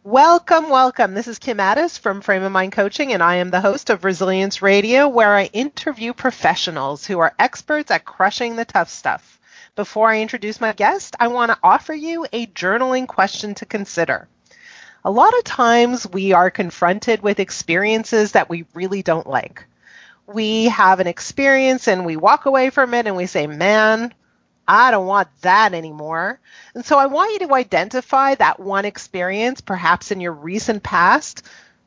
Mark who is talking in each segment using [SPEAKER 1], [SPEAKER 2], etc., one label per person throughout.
[SPEAKER 1] Welcome, welcome. This is Kim Ades from Frame of Mind Coaching, and I am the host of Resilience Radio, where I interview professionals who are experts at crushing the tough stuff. Before I introduce my guest, I want to offer you a journaling question to consider. A lot of times we are confronted with experiences that we really don't like. We have an experience and we walk away from it and we say, man, I don't want that anymore. And so I want you to identify that one experience, perhaps in your recent past,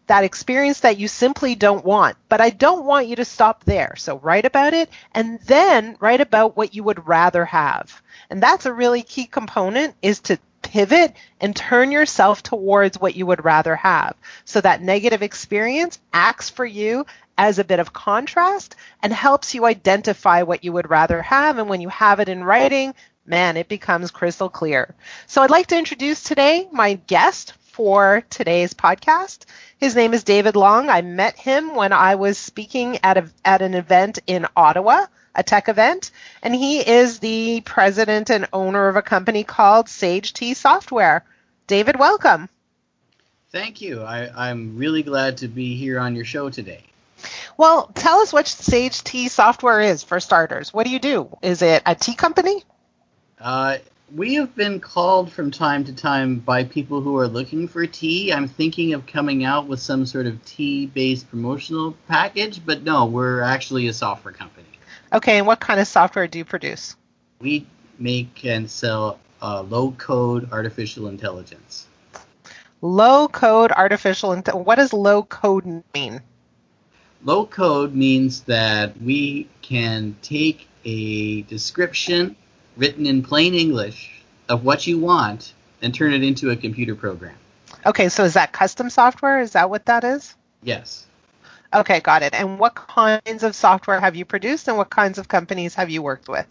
[SPEAKER 1] that experience that you simply don't want. But I don't want you to stop there. So write about it and then write about what you would rather have. And that's a really key component, is to pivot and turn yourself towards what you would rather have. So that negative experience acts for you as a bit of contrast and helps you identify what you would rather have. And when you have it in writing, man, it becomes crystal clear. So I'd like to introduce today my guest for today's podcast. His name is David Long. I met him when I was speaking at an event in Ottawa, a tech event, and he is the president and owner of a company called SageTea Software. David, welcome.
[SPEAKER 2] Thank you. I'm really glad to be here on your show today.
[SPEAKER 1] Well, tell us what SageTea Software is, for starters. What do you do? Is it a tea company?
[SPEAKER 2] We have been called from time to time by people who are looking for tea. I'm thinking of coming out with some sort of tea-based promotional package, but no, we're actually a software company.
[SPEAKER 1] Okay, and what kind of software do you produce?
[SPEAKER 2] We make and sell low-code artificial intelligence.
[SPEAKER 1] Low-code artificial intelligence. What does low-code mean?
[SPEAKER 2] Low code means that we can take a description written in plain English of what you want and turn it into a computer program.
[SPEAKER 1] Okay, so is that custom software? Is that what that is?
[SPEAKER 2] Yes.
[SPEAKER 1] Okay, got it. And what kinds of software have you produced and what kinds of companies have you worked with?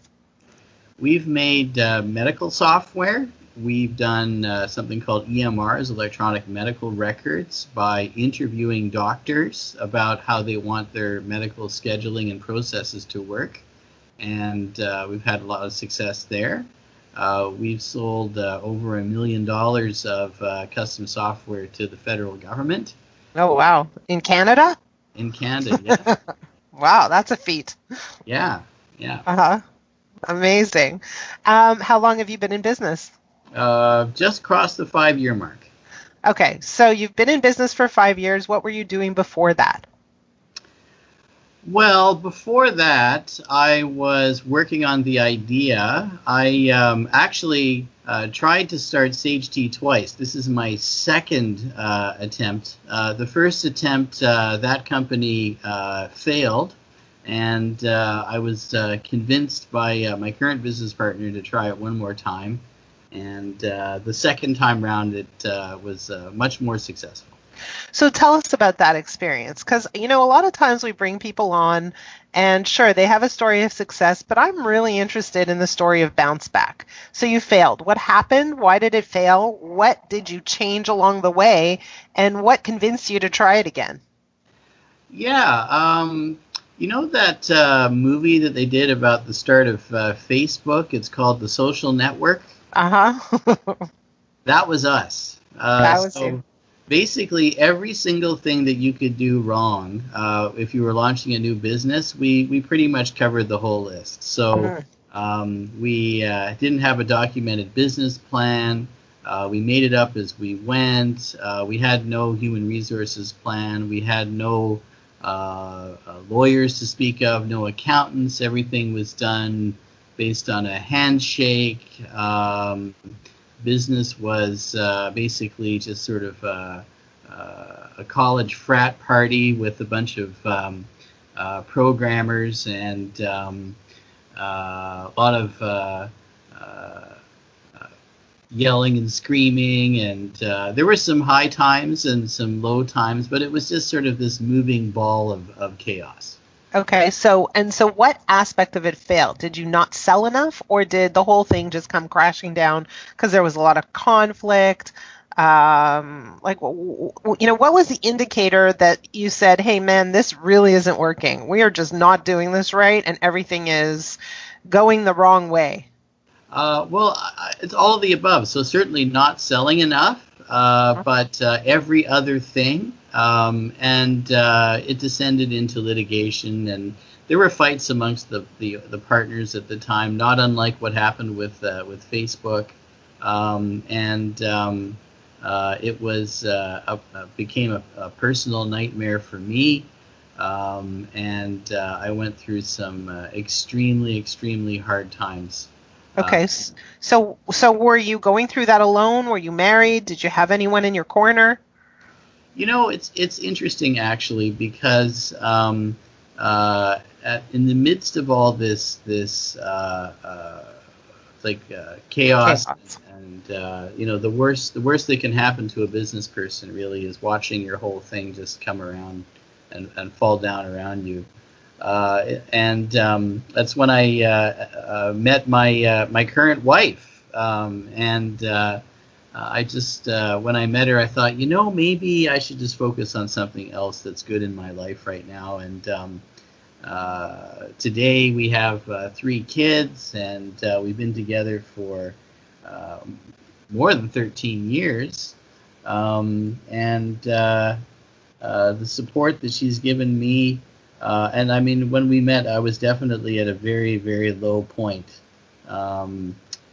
[SPEAKER 2] We've made medical software. We've done something called EMRs, electronic medical records, by interviewing doctors about how they want their medical scheduling and processes to work. And we've had a lot of success there. We've sold over $1 million of custom software to the federal government.
[SPEAKER 1] Oh, wow. In Canada?
[SPEAKER 2] In Canada, yes.
[SPEAKER 1] Wow, that's a feat.
[SPEAKER 2] Yeah.
[SPEAKER 1] Uh-huh. Amazing. How long have you been in business?
[SPEAKER 2] Just crossed the 5-year mark.
[SPEAKER 1] Okay, so you've been in business for 5 years. What were you doing before that?
[SPEAKER 2] Well, before that, I was working on the idea. I actually tried to start SageTea twice. This is my second attempt. The first attempt, that company failed, and I was convinced by my current business partner to try it one more time. And the second time round, it was much more successful.
[SPEAKER 1] So tell us about that experience, because, a lot of times we bring people on and sure, they have a story of success, but I'm really interested in the story of bounce back. So you failed. What happened? Why did it fail? What did you change along the way? And what convinced you to try it again?
[SPEAKER 2] Yeah. You know that movie that they did about the start of Facebook? It's called The Social Network.
[SPEAKER 1] Uh-huh.
[SPEAKER 2] That was us.
[SPEAKER 1] That was you.
[SPEAKER 2] Basically, every single thing that you could do wrong if you were launching a new business, we pretty much covered the whole list. So we didn't have a documented business plan. We made it up as we went. We had no human resources plan. We had no lawyers to speak of, no accountants. Everything was done based on a handshake. Business was basically just sort of a college frat party with a bunch of programmers and a lot of yelling and screaming, and there were some high times and some low times, but it was just sort of this moving ball of chaos.
[SPEAKER 1] Okay, so what aspect of it failed? Did you not sell enough, or did the whole thing just come crashing down because there was a lot of conflict? What was the indicator that you said, hey, man, this really isn't working. We are just not doing this right, and everything is going the wrong way?
[SPEAKER 2] It's all of the above. So certainly not selling enough. but every other thing. And it descended into litigation, and there were fights amongst the partners at the time, not unlike what happened with Facebook. It was became a personal nightmare for me. I went through some extremely hard times.
[SPEAKER 1] Okay, so were you going through that alone? Were you married? Did you have anyone in your corner?
[SPEAKER 2] It's interesting actually, because in the midst of all this chaos. And the worst that can happen to a business person really is watching your whole thing just come around and fall down around you. That's when I met my current wife. I just when I met her, I thought, maybe I should just focus on something else that's good in my life right now. And today we have 3 kids, and we've been together for more than 13 years. The support that she's given me, and I mean, when we met, I was definitely at a very, very low point. I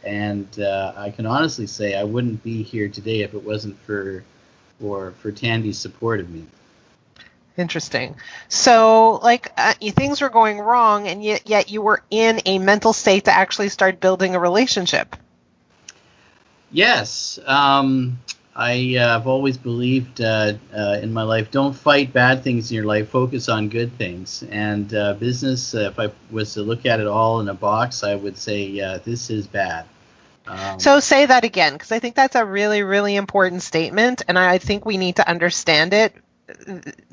[SPEAKER 2] can honestly say I wouldn't be here today if it wasn't for Tandy's support of me.
[SPEAKER 1] Interesting. So, things were going wrong, and yet you were in a mental state to actually start building a relationship. Yes.
[SPEAKER 2] I've always believed in my life, don't fight bad things in your life, focus on good things. And business, if I was to look at it all in a box, I would say, this is bad.
[SPEAKER 1] So say that again, because I think that's a really, really important statement, and I think we need to understand it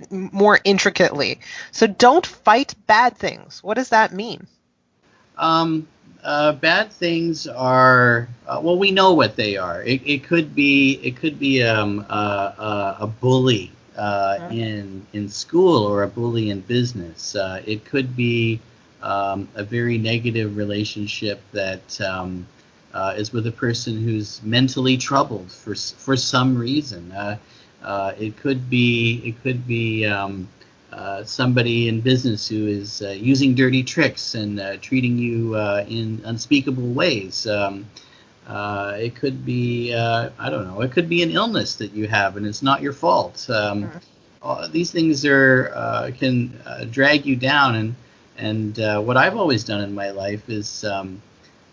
[SPEAKER 1] more intricately. So don't fight bad things. What does that mean?
[SPEAKER 2] Bad things are we know what they are. It could be a bully in school, or a bully in business. It could be a very negative relationship that is with a person who's mentally troubled for some reason. It could be somebody in business who is using dirty tricks and treating you in unspeakable ways. It could be, I don't know, it could be an illness that you have and it's not your fault. These things can drag you down. And what I've always done in my life is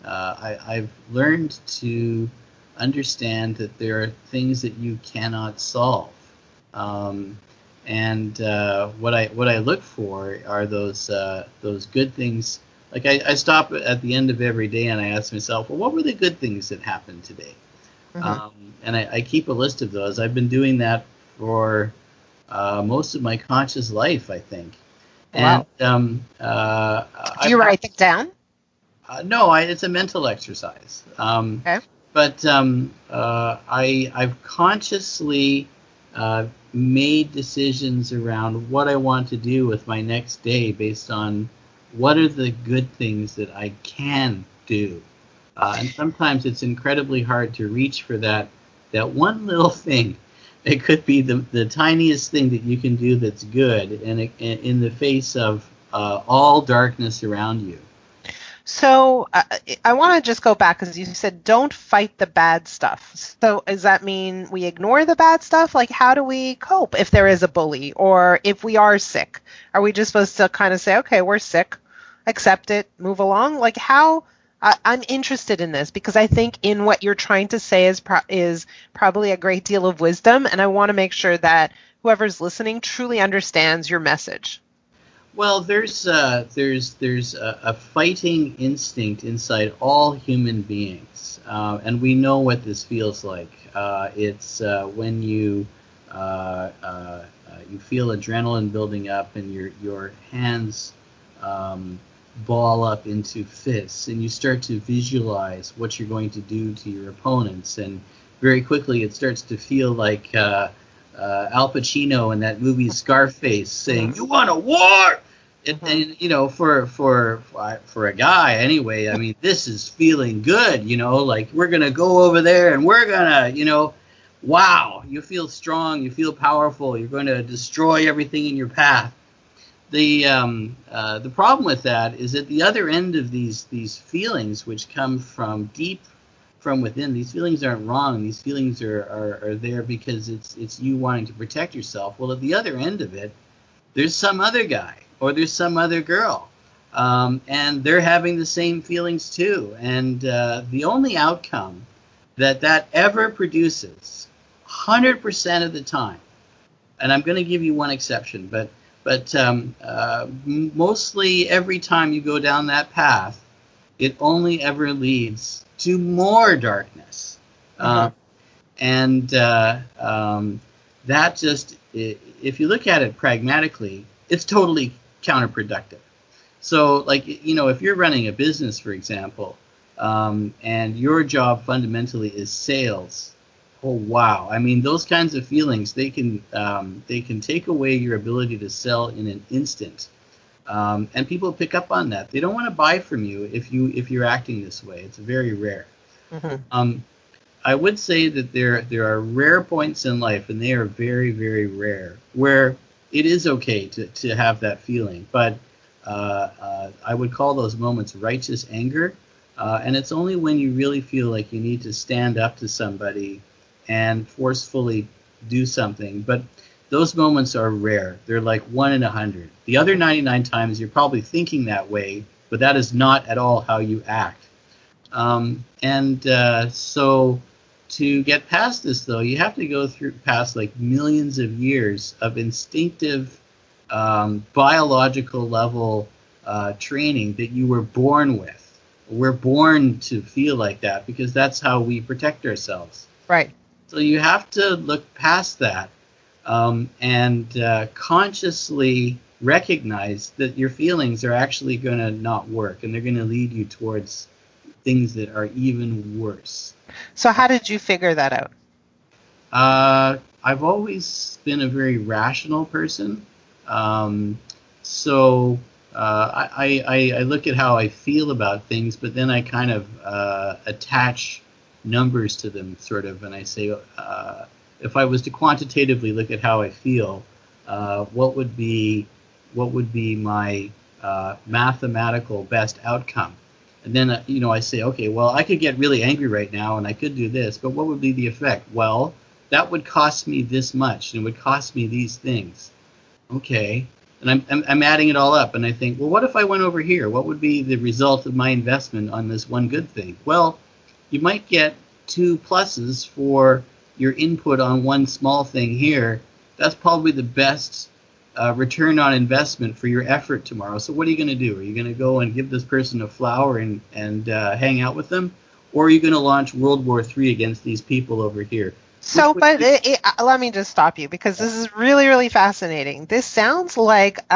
[SPEAKER 2] I've learned to understand that there are things that you cannot solve. What I look for are those good things. Like I stop at the end of every day and I ask myself, well, what were the good things that happened today? And I keep a list of those. I've been doing that for most of my conscious life, I think.
[SPEAKER 1] Wow.
[SPEAKER 2] And
[SPEAKER 1] do you write it down?
[SPEAKER 2] No, it's a mental exercise.
[SPEAKER 1] Okay.
[SPEAKER 2] But I've consciously made decisions around what I want to do with my next day based on what are the good things that I can do. And sometimes it's incredibly hard to reach for that one little thing. It could be the tiniest thing that you can do that's good, and in the face of all darkness around you.
[SPEAKER 1] So I want to just go back, because you said don't fight the bad stuff. So does that mean we ignore the bad stuff? Like, how do we cope if there is a bully, or if we are sick? Are we just supposed to kind of say, okay, we're sick, accept it, move along? Like, how? I'm interested in this, because I think in what you're trying to say is probably a great deal of wisdom, and I want to make sure that whoever's listening truly understands your message.
[SPEAKER 2] Well, there's a fighting instinct inside all human beings, and we know what this feels like. It's when you feel adrenaline building up, and your hands ball up into fists, and you start to visualize what you're going to do to your opponents, and very quickly it starts to feel like Al Pacino in that movie Scarface saying, "You want a war?" And for a guy anyway, I mean, this is feeling good, like we're gonna go over there and we're gonna, wow, you feel strong, you feel powerful, you're going to destroy everything in your path. The problem with that is at the other end of these feelings, which come from deep from within. These feelings aren't wrong. These feelings are there because it's you wanting to protect yourself. Well, at the other end of it, there's some other guy or there's some other girl, and they're having the same feelings too. And the only outcome that ever produces, 100% of the time, and I'm going to give you one exception, but mostly every time you go down that path, it only ever leads to more darkness. And that just, if you look at it pragmatically, it's totally counterproductive. So, like, if you're running a business, for example, and your job fundamentally is sales, oh wow! I mean, those kinds of feelings, they can take away your ability to sell in an instant, and people pick up on that. They don't want to buy from you if you're acting this way. It's very rare. I would say that there are rare points in life, and they are very, very rare, where it is okay to have that feeling. But I would call those moments righteous anger, and it's only when you really feel like you need to stand up to somebody and forcefully do something. But those moments are rare. They're like 1 in 100. The other 99 times you're probably thinking that way, but that is not at all how you act. So to get past this, though, you have to go past like millions of years of instinctive, biological level training that you were born with. We're born to feel like that because that's how we protect ourselves.
[SPEAKER 1] Right.
[SPEAKER 2] So you have to look past that and consciously recognize that your feelings are actually going to not work, and they're going to lead you towards things that are even worse.
[SPEAKER 1] So how did you figure that out?
[SPEAKER 2] I've always been a very rational person. I look at how I feel about things, but then I kind of attach numbers to them, sort of, and I say, if I was to quantitatively look at how I feel, what would be my mathematical best outcome? And then, I say, okay, well, I could get really angry right now, and I could do this, but what would be the effect? Well, that would cost me this much, and it would cost me these things. Okay. And I'm adding it all up, and I think, well, what if I went over here? What would be the result of my investment on this one good thing? Well, you might get 2 pluses for your input on one small thing here. That's probably the best return on investment for your effort tomorrow. So what are you going to do? Are you going to go and give this person a flower and hang out with them? Or are you going to launch World War III against these people over here?
[SPEAKER 1] So, but let me just stop you, because this is really, really fascinating. This sounds like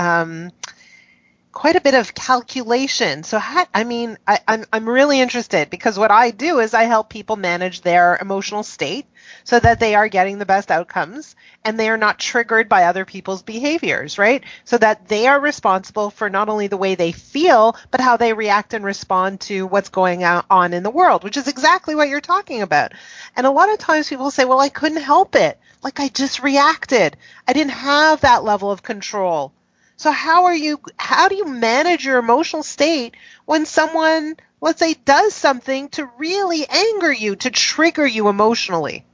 [SPEAKER 1] quite a bit of calculation. So, I'm really interested, because what I do is I help people manage their emotional state so that they are getting the best outcomes and they are not triggered by other people's behaviors, right? So that they are responsible for not only the way they feel, but how they react and respond to what's going on in the world, which is exactly what you're talking about. And a lot of times people say, well, I couldn't help it. Like, I just reacted. I didn't have that level of control. So how do you manage your emotional state when someone, let's say, does something to really anger you, to trigger you emotionally?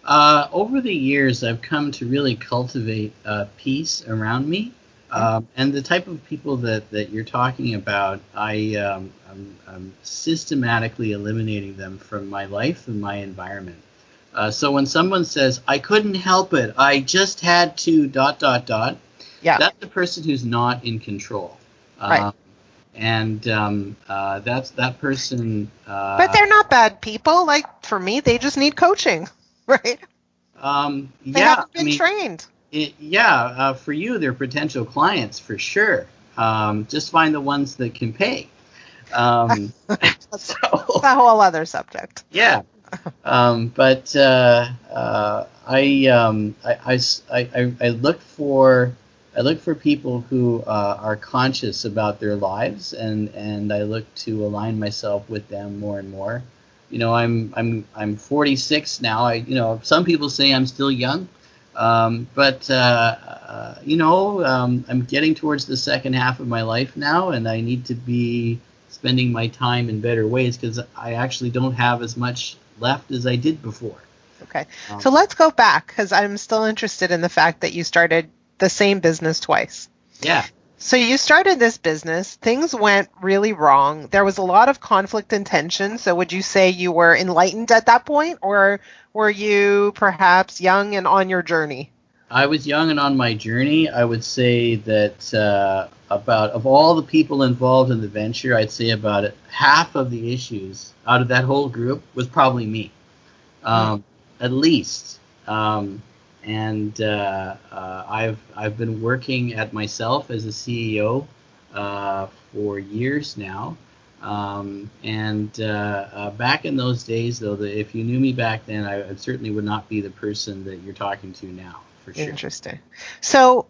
[SPEAKER 2] Over the years, I've come to really cultivate peace around me. And the type of people that you're talking about, I'm systematically eliminating them from my life and my environment. So when someone says, I couldn't help it, I just had to ... Yeah. That's the person who's not in control.
[SPEAKER 1] Right.
[SPEAKER 2] And that's that person.
[SPEAKER 1] But they're not bad people. Like, for me, they just need coaching, right? They haven't been trained.
[SPEAKER 2] For you, they're potential clients for sure. Just find the ones that can pay.
[SPEAKER 1] That's a whole other subject.
[SPEAKER 2] Yeah. But I look for people who are conscious about their lives, and I look to align myself with them more and more. I'm 46 now. Some people say I'm still young, but I'm getting towards the second half of my life now, and I need to be spending my time in better ways because I actually don't have as much left as I did before.
[SPEAKER 1] Okay. So let's go back because I'm still interested in the fact that you started the same business twice.
[SPEAKER 2] Yeah.
[SPEAKER 1] So you started this business, things went really wrong. There was a lot of conflict and tension. So would you say you were enlightened at that point, or were you perhaps young and on your journey?
[SPEAKER 2] I was young and on my journey. I would say that of all the people involved in the venture, I'd say about half of the issues out of that whole group was probably me, at least. And I've been working at myself as a CEO for years now. Back in those days, though, if you knew me back then, I certainly would not be the person that you're talking to now. For sure.
[SPEAKER 1] Interesting. So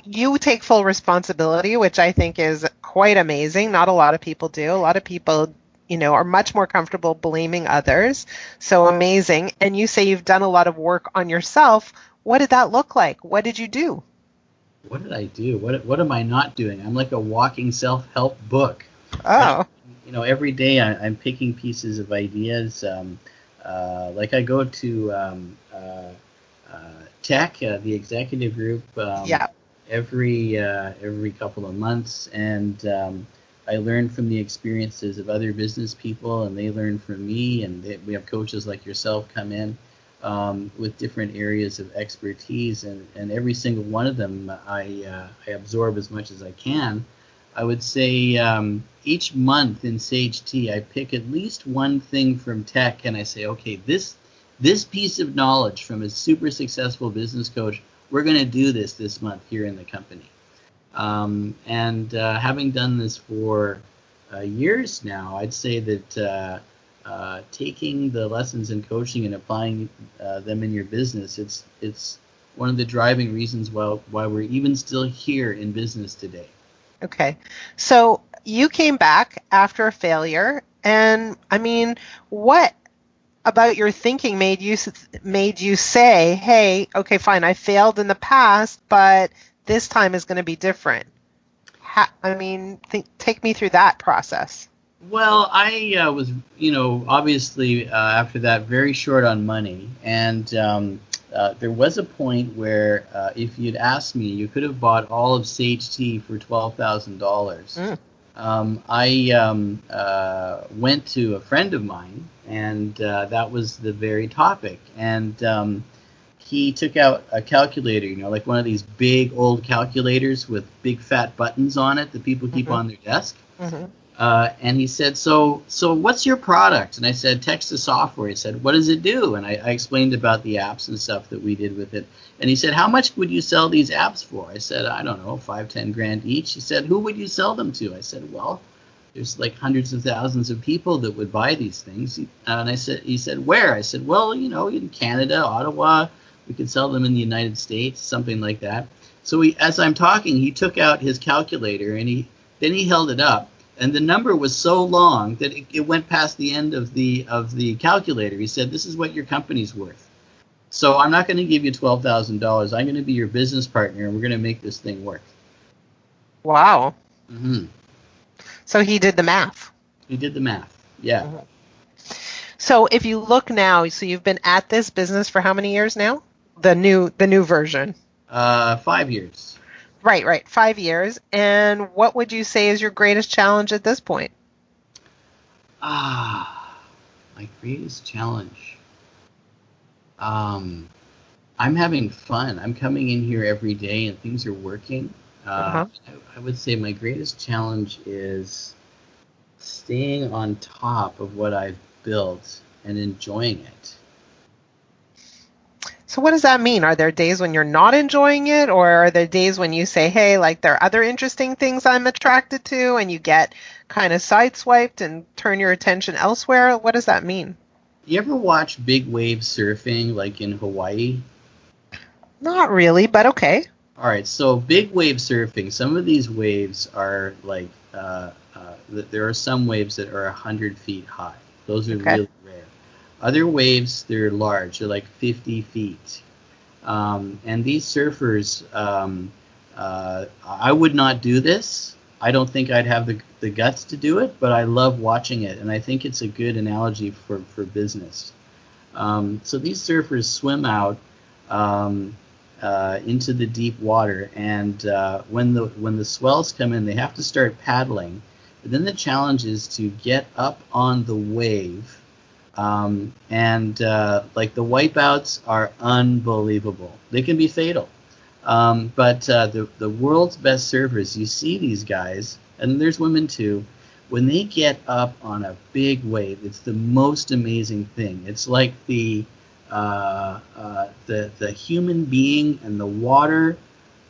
[SPEAKER 1] you take full responsibility, which I think is quite amazing. Not a lot of people do. A lot of people, are much more comfortable blaming others. So amazing. And you say you've done a lot of work on yourself. What did that look like? What did you do?
[SPEAKER 2] What did I do? What am I not doing? I'm like a walking self-help book.
[SPEAKER 1] Oh.
[SPEAKER 2] Every day I'm picking pieces of ideas. Like I go to tech, the executive group, every couple of months, and I learn from the experiences of other business people, and they learn from me, and we have coaches like yourself come in with different areas of expertise, and every single one of them I absorb as much as I can. I would say each month in SageTea I pick at least one thing from tech, and I say, okay, this piece of knowledge from a super successful business coach, we're going to do this month here in the company. Having done this for years now, I'd say that taking the lessons in coaching and applying them in your business, it's one of the driving reasons why we're even still here in business today.
[SPEAKER 1] Okay. So you came back after a failure, and what about your thinking made you say, hey, okay, fine, I failed in the past, but this time is going to be different? Take me through that process.
[SPEAKER 2] Well, I was, obviously after that very short on money, and there was a point where if you'd asked me, you could have bought all of SageTea for $12,000. I went to a friend of mine, and that was the very topic. And he took out a calculator, like one of these big old calculators with big fat buttons on it that people keep on their desk. And he said, so what's your product? And I said, SageTea Software. He said, what does it do? And I explained about the apps and stuff that we did with it. And he said, how much would you sell these apps for? I said, I don't know, $5-10 each. He said, who would you sell them to? I said, well, there's like hundreds of thousands of people that would buy these things. And he said, where? I said, well, in Canada, Ottawa, we could sell them in the United States, something like that. So as I'm talking, he took out his calculator, and then he held it up. And the number was so long that it went past the end of the calculator. He said, this is what your company's worth. So I'm not going to give you $12,000. I'm going to be your business partner, and we're going to make this thing work.
[SPEAKER 1] Wow.
[SPEAKER 2] Mm-hmm.
[SPEAKER 1] So he did the math.
[SPEAKER 2] He did the math, yeah.
[SPEAKER 1] Mm-hmm. So if you look now, so you've been at this business for how many years now? The new version.
[SPEAKER 2] 5 years.
[SPEAKER 1] Right. 5 years. And what would you say is your greatest challenge at this point?
[SPEAKER 2] My greatest challenge. I'm having fun. I'm coming in here every day and things are working. I would say my greatest challenge is staying on top of what I've built and enjoying it.
[SPEAKER 1] So what does that mean? Are there days when you're not enjoying it, or are there days when you say, hey, like there are other interesting things I'm attracted to, and you get kind of sideswiped and turn your attention elsewhere? What does that mean?
[SPEAKER 2] You ever watch big wave surfing like in Hawaii?
[SPEAKER 1] Not really, but okay.
[SPEAKER 2] All right, so big wave surfing, some of these waves are like, there are some waves that are 100 feet high. Those are
[SPEAKER 1] Okay.
[SPEAKER 2] really rare. Other waves, they're large. They're like 50 feet. And these surfers, I would not do this. I don't think I'd have the guts to do it, but I love watching it, and I think it's a good analogy for business. So these surfers swim out into the deep water, and when the swells come in, they have to start paddling. But then the challenge is to get up on the wave, and like the wipeouts are unbelievable. They can be fatal. But the world's best surfers, you see these guys, and there's women too, when they get up on a big wave, it's the most amazing thing. It's like the human being and the water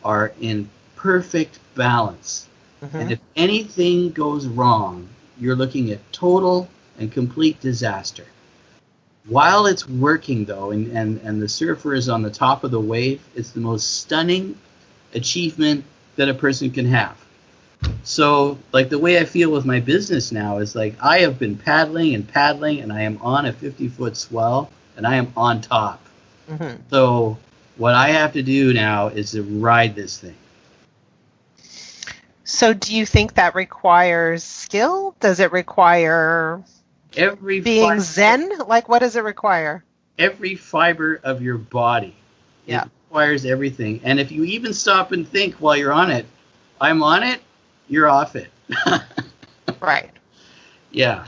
[SPEAKER 2] are in perfect balance.
[SPEAKER 1] Mm-hmm.
[SPEAKER 2] And if anything goes wrong, you're looking at total and complete disaster. While it's working, though, and the surfer is on the top of the wave, it's the most stunning achievement that a person can have. So, like, the way I feel with my business now is like I have been paddling, and I am on a 50-foot swell, and I am on top.
[SPEAKER 1] Mm-hmm.
[SPEAKER 2] So what I have to do now is to ride this thing.
[SPEAKER 1] So do you think that requires skill? Does it require being zen? Like, what does it require?
[SPEAKER 2] Every fiber of your body.
[SPEAKER 1] Yeah.
[SPEAKER 2] It requires everything. And if you even stop and think while you're on it, I'm on it, you're off it.
[SPEAKER 1] Right.
[SPEAKER 2] Yeah.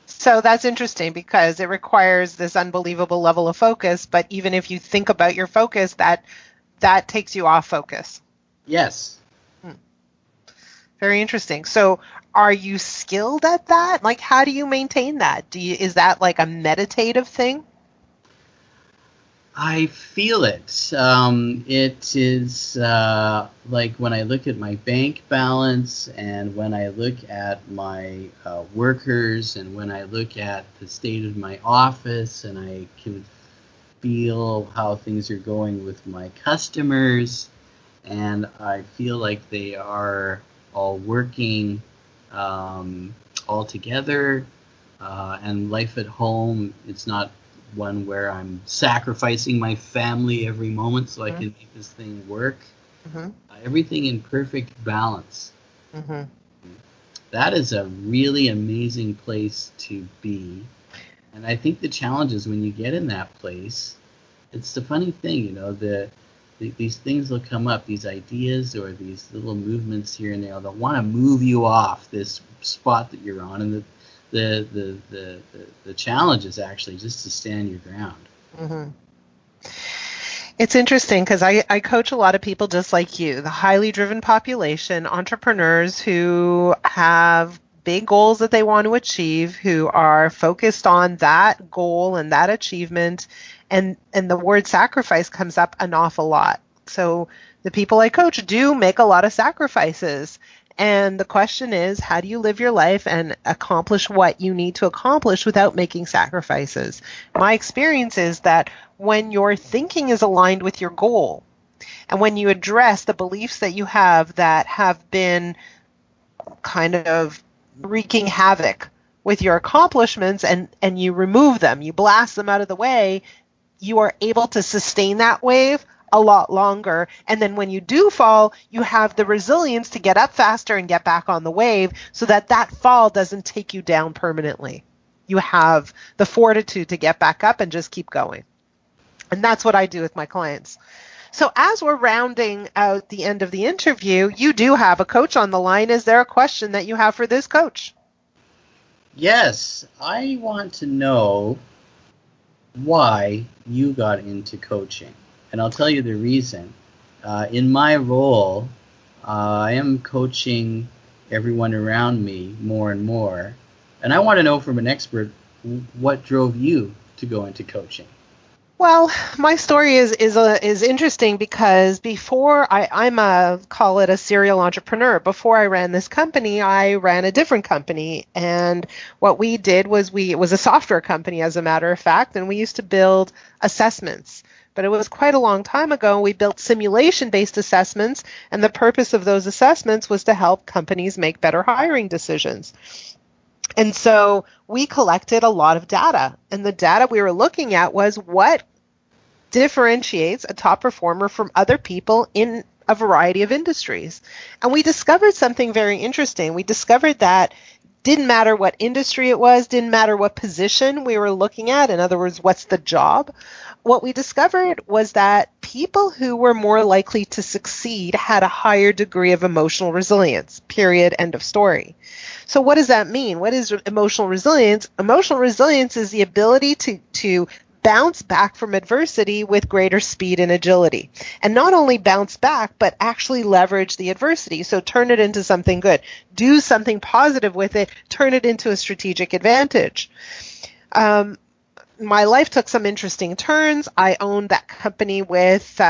[SPEAKER 1] So that's interesting because it requires this unbelievable level of focus, but even if you think about your focus, that takes you off focus.
[SPEAKER 2] Yes.
[SPEAKER 1] Very interesting. So are you skilled at that? Like, how do you maintain that? Is that like a meditative thing?
[SPEAKER 2] I feel it. It is like when I look at my bank balance, and when I look at my workers, and when I look at the state of my office, and I can feel how things are going with my customers, and I feel like they are all working all together, and life at home, it's not one where I'm sacrificing my family every moment so I can make this thing work. Everything in perfect balance. That is a really amazing place to be. And I think the challenge is when you get in that place, it's the funny thing, you know, these things will come up, these ideas or these little movements here and there that want to move you off this spot that you're on, and the challenge is actually just to stand your ground.
[SPEAKER 1] It's interesting because I coach a lot of people just like you, the highly driven population, entrepreneurs who have big goals that they want to achieve, who are focused on that goal and that achievement, and the word sacrifice comes up an awful lot. So the people I coach do make a lot of sacrifices. And the question is, how do you live your life and accomplish what you need to accomplish without making sacrifices? My experience is that when your thinking is aligned with your goal, and when you address the beliefs that you have that have been kind of wreaking havoc with your accomplishments, and you remove them, you blast them out of the way, you are able to sustain that wave a lot longer. And then when you do fall, you have the resilience to get up faster and get back on the wave so that fall doesn't take you down permanently. You have the fortitude to get back up and just keep going. And that's what I do with my clients. So as we're rounding out the end of the interview, you do have a coach on the line. Is there a question that you have for this coach?
[SPEAKER 2] Yes, I want to know why you got into coaching. And I'll tell you the reason. In my role, I am coaching everyone around me more and more. And I want to know from an expert, what drove you to go into coaching?
[SPEAKER 1] Well, my story is interesting because before I'm call it a serial entrepreneur. Before I ran this company, I ran a different company, and what we did was it was a software company, as a matter of fact, and we used to build assessments. But it was quite a long time ago. We built simulation-based assessments, and the purpose of those assessments was to help companies make better hiring decisions. And so we collected a lot of data, and the data we were looking at was what differentiates a top performer from other people in a variety of industries. And we discovered something very interesting. We discovered that didn't matter what industry it was, didn't matter what position we were looking at. In other words, what's the job? What we discovered was that people who were more likely to succeed had a higher degree of emotional resilience, period, end of story. So what does that mean? What is emotional resilience? Emotional resilience is the ability to bounce back from adversity with greater speed and agility. And not only bounce back, but actually leverage the adversity. So turn it into something good. Do something positive with it. Turn it into a strategic advantage. My life took some interesting turns. I owned that company with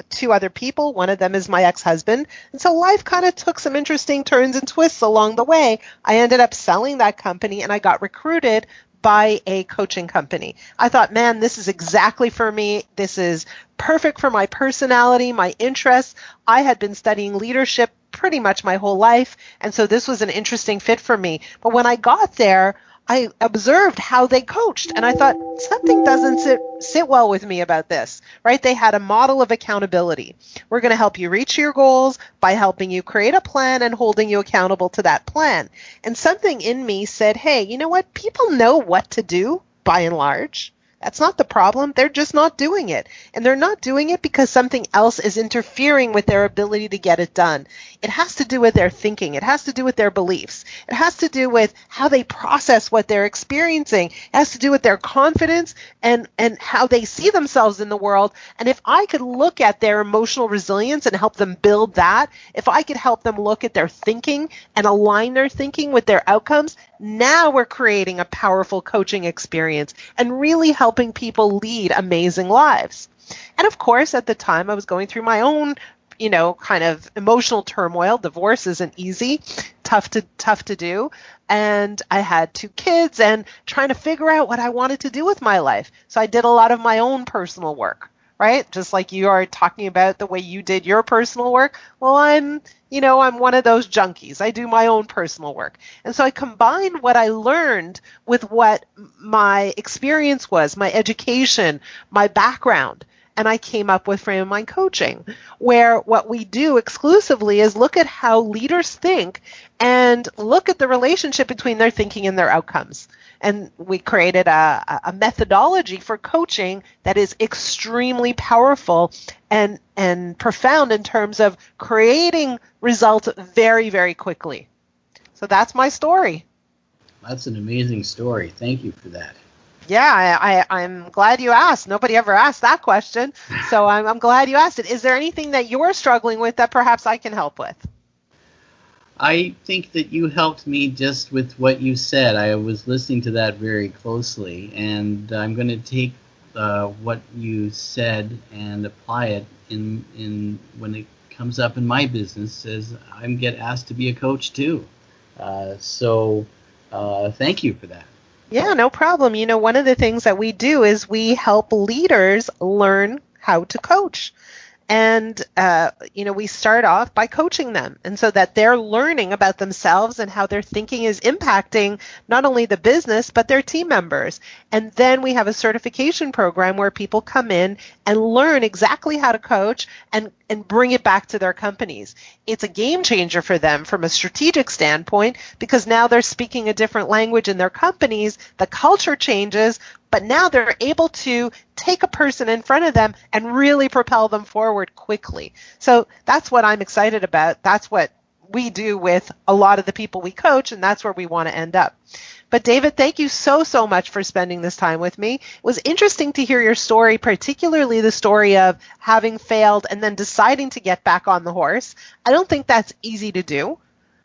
[SPEAKER 1] two other people. One of them is my ex-husband. And so life kind of took some interesting turns and twists along the way. I ended up selling that company, and I got recruited by a coaching company. I thought, man, this is exactly for me. This is perfect for my personality, my interests. I had been studying leadership pretty much my whole life, and so this was an interesting fit for me. But when I got there, I observed how they coached, and I thought something doesn't sit well with me about this, right? They had a model of accountability. We're going to help you reach your goals by helping you create a plan and holding you accountable to that plan. And something in me said, hey, you know what? People know what to do by and large. That's not the problem. They're just not doing it. And they're not doing it because something else is interfering with their ability to get it done. It has to do with their thinking. It has to do with their beliefs. It has to do with how they process what they're experiencing. It has to do with their confidence and how they see themselves in the world. And if I could look at their emotional resilience and help them build that, if I could help them look at their thinking and align their thinking with their outcomes, now we're creating a powerful coaching experience and really helping people lead amazing lives. And of course, at the time, I was going through my own, kind of emotional turmoil. Divorce isn't easy, tough to do. And I had two kids and trying to figure out what I wanted to do with my life. So I did a lot of my own personal work, right? Just like you are talking about the way you did your personal work. Well, I'm one of those junkies. I do my own personal work. And so I combined what I learned with what my experience was, my education, my background. And I came up with Frame of Mind Coaching, where what we do exclusively is look at how leaders think and look at the relationship between their thinking and their outcomes. And we created a methodology for coaching that is extremely powerful and profound in terms of creating results very, very quickly. So that's my story.
[SPEAKER 2] That's an amazing story. Thank you for that.
[SPEAKER 1] Yeah, I'm glad you asked. Nobody ever asked that question. So I'm glad you asked it. Is there anything that you're struggling with that perhaps I can help with?
[SPEAKER 2] I think that you helped me just with what you said. I was listening to that very closely, and I'm going to take what you said and apply it in when it comes up in my business, as I get asked to be a coach too. So thank you for that.
[SPEAKER 1] Yeah, no problem. One of the things that we do is we help leaders learn how to coach. And, we start off by coaching them, and so that they're learning about themselves and how their thinking is impacting not only the business, but their team members. And then we have a certification program where people come in and learn exactly how to coach and bring it back to their companies. It's a game changer for them from a strategic standpoint, because now they're speaking a different language in their companies. The culture changes, but now they're able to take a person in front of them and really propel them forward quickly. So that's what I'm excited about. That's what we do with a lot of the people we coach, and that's where we want to end up. But David, thank you so much for spending this time with me. It was interesting to hear your story, particularly the story of having failed and then deciding to get back on the horse. I don't think that's easy to do.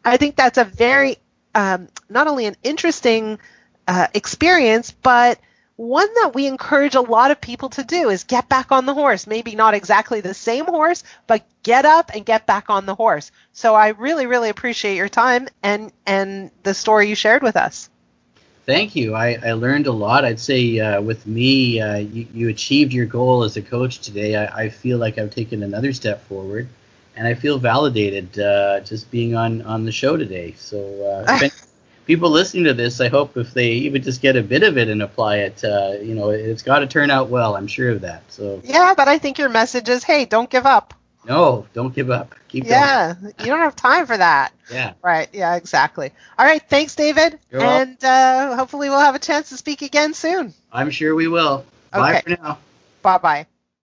[SPEAKER 1] I think that's a very, not only an interesting experience, but one that we encourage a lot of people to do is get back on the horse. Maybe not exactly the same horse, but get up and get back on the horse. So I really, really appreciate your time and the story you shared with us.
[SPEAKER 2] Thank you. I learned a lot. I'd say with me, you achieved your goal as a coach today. I feel like I've taken another step forward, and I feel validated just being on the show today. So people listening to this, I hope if they even just get a bit of it and apply it, it's got to turn out well. I'm sure of that. So
[SPEAKER 1] yeah, but I think your message is, hey, don't give up.
[SPEAKER 2] No, don't give up. Keep going.
[SPEAKER 1] Yeah, you don't have time for that.
[SPEAKER 2] Yeah.
[SPEAKER 1] Right. Yeah, exactly. All right. Thanks, David.
[SPEAKER 2] You're
[SPEAKER 1] welcome. Hopefully we'll have a chance to speak again soon.
[SPEAKER 2] I'm sure we will. Bye for now.
[SPEAKER 1] Bye-bye.